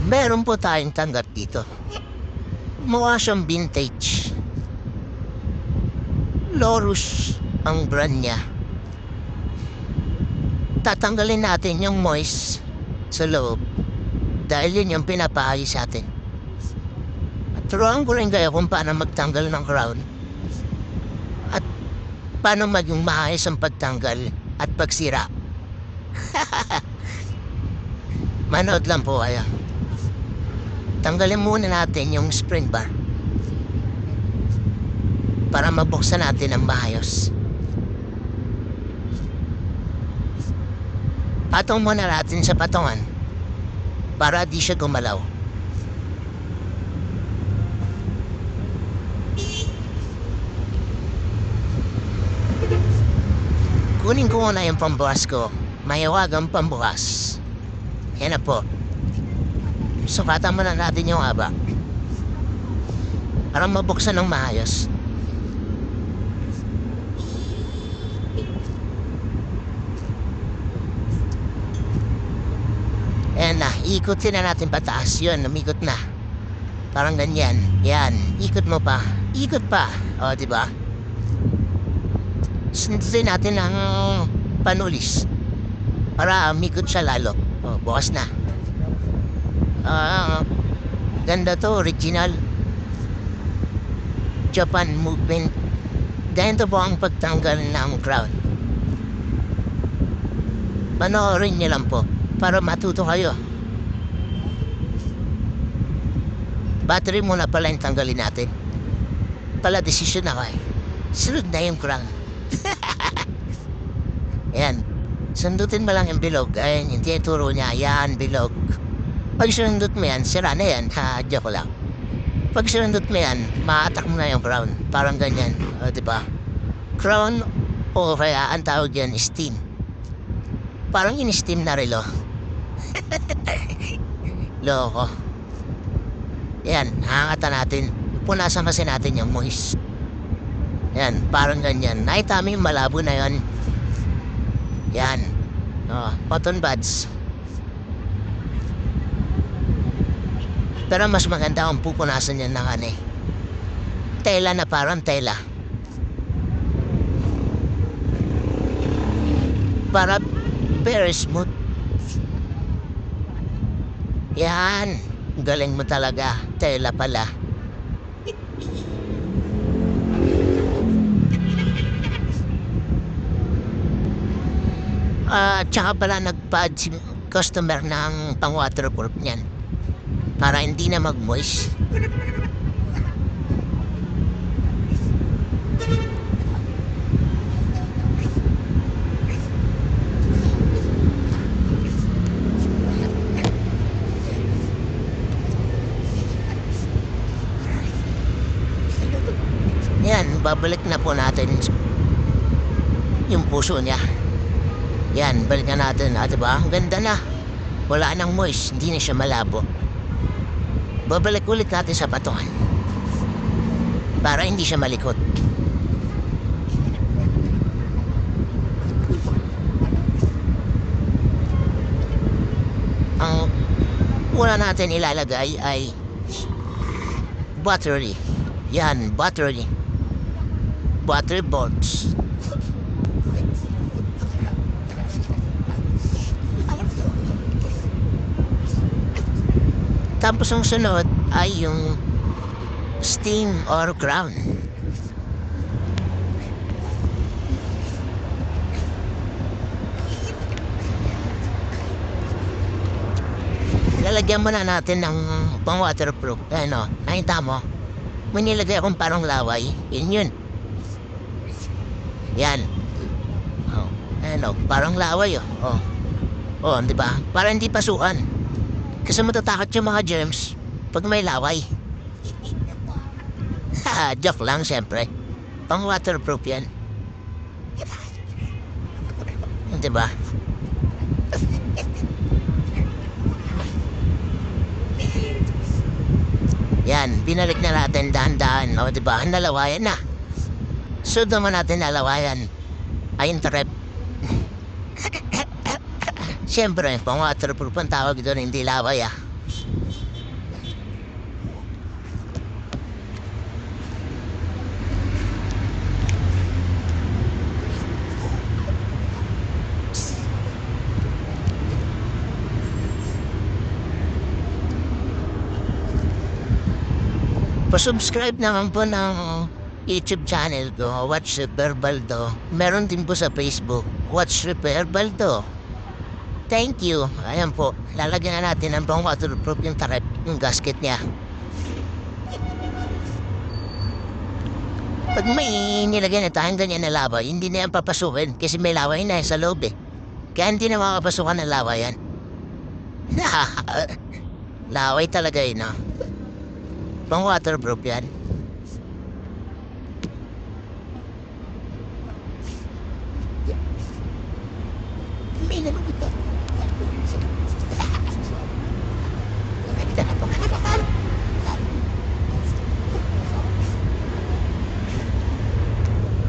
Meron po tayong tanggap dito. Mukha siyang vintage. Lorus ang brand niya. Tatanggalin natin yung moist sa loob dahil yun yung pinapaayos sa atin. At turuan ko rin kayo kung paano magtanggal ng crown at paano maging maayos ang pagtanggal at pagsira. Manood lang po kayo. Tanggalin muna natin yung spring bar para mabuksan natin ang maayos. Patong muna natin sa patungan para di siya gumalaw. Kunin ko muna yung pambukas ko. Mahiwagang pambukas. Yan na po. Sukatan muna natin yung haba para mabuksan ng maayos. Ayan na, ikutin na natin pataas. Yun, namikot na. Parang ganyan. Yan, ikot mo pa. Ikot pa. O, diba? Sundutin natin ang panulis para mikot siya lalo. O, bukas na. Ganda to, original. Japan movement. Ganito po ang pagtanggal ng crown. Panoorin niyo lang po para matuto kayo. Battery muna pala yung tanggalin natin. Pala desisyon na kayo. Sunod na yung crown. Ayan. Sundutin mo lang yung bilog. Ayan, hindi turo niya. Ayan, bilog. Pag sinundot mo yan, sira na yan. Ha, joke lang. Pag sinundot mo yan, ma-attack mo na yung crown. Parang ganyan. O, diba? Crown o kaya ang tawag yan, steam. Parang in-steam na relo. Loko. Yan, hangatan natin. Punasan kasi natin yung moist. Yan, parang ganyan. Nakita mo yung malabo na yan. Yan. Cotton buds. Pero mas maganda kung pupunasan yan ng tela na parang tela. Para very smooth. Yan. Galing mo talaga. Tela pala. Tsaka pala nagpad si customer ng pang waterproof niyan para hindi na mag-moist. Yan, babalik na po natin yung puso niya. Yan, balikan natin. Diba? Ang ganda na. Wala nang moist. Hindi na siya malabo. Babalik ulit natin sa patungan para hindi siya malikot. Ang una natin ilalagay ay battery. Yan, battery. Battery bolts. Tapos ang sunod ay yung steam or crown. Lalagyan muna natin ng pang waterproof. Ano, nakita mo? May nilagay akong parang laway. Yun. Yan. Oh, ano, parang laway oh. Oh, di ba? Para hindi pasukan. Kasi matatakot yung mga germs pag may laway. Joke lang, siyempre. Pang waterproof yan. Diba? Yan, binalik na natin dahan-dahan. O, diba? Nalawayan na. So, naman natin nalawayan ay yung trap. Siyempre, pang waterproof ang tawag doon, hindi laway Pa-subscribe naman po ng YouTube channel ko, Watch Baldo. Meron din po sa Facebook, Watch Baldo. Thank you. Ayan po, lalagyan na natin ng pang waterproof yung takip, yung gasket niya. Pag may nilagyan na tayong ganyan na laway, hindi na yan papasukin kasi may laway na sa loob eh. Kaya hindi na makapasukan ng laway yan. Laway talaga yun, no? Pang waterproof yan.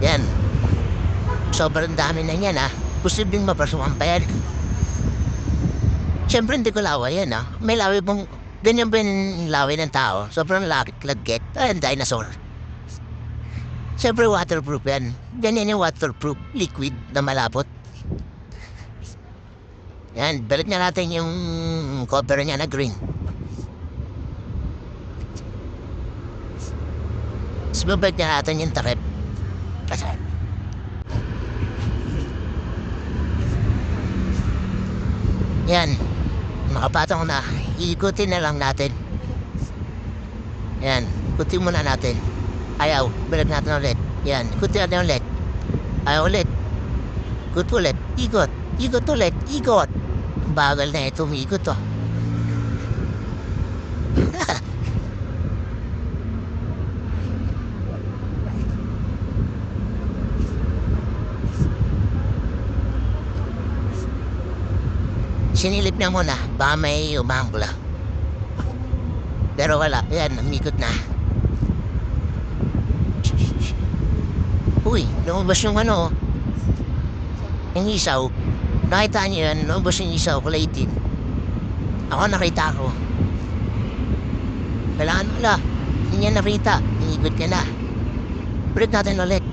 Yan. Sobrang dami na yan, ha? Posibleng mapasukan pa yan. Siyempre hindi ko laway yan, ha? May laway pong... Ganyan ba yung laway ng tao? Sobrang lagkit. Ayan, dinosaur. Siyempre waterproof yan. Ganyan yung waterproof liquid na malapot. Yan, balik na natin yung cover niya na green. Tapos babalik na natin yung takip. Kasi... Yan. Makapatong na. Iikutin na lang natin. Yan. Ikutin muna natin. Ayaw. Balik natin ulit. Yan. Ikutin natin ulit. Ayaw ulit. Ikot ulit. Ikot. Ikot ulit. Ikot. Bagal na ito. Umiikot to. Sinilip na muna, baka may umangkla. Pero wala, yan, umikot na. Uy, lumabas yung ano, yung isaw. Nakita niyo yan, lumabas yung isaw, kulay itim. Ako nakita ko. Kailangan wala, hindi niya nakita, umikot ka na. Balik natin ulit.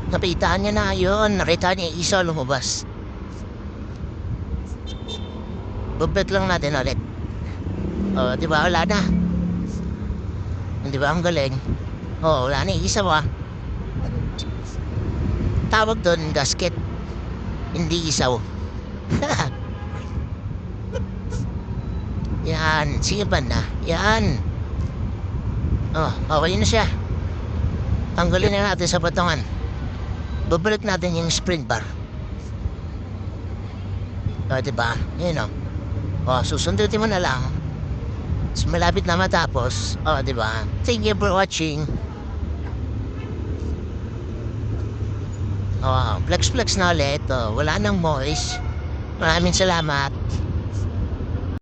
Napitaan niya na, yun, nakita niya yung isaw lumabas. Bubet lang natin ulit. O, di ba? Wala na. Di ba? Ang galing. O, wala na. Isa ba? Tawag doon, gasket. Hindi isaw. Yan. Sige ba na? Yan. O, okay na siya. Tanggalin na natin sa patungan. Babalik natin yung spring bar. O, di ba? Yun o. O, susundutin mo na lang. Mas malapit na matapos. O, di ba? Thank you for watching. O, flex na ulit. O, wala nang moist. Maraming salamat.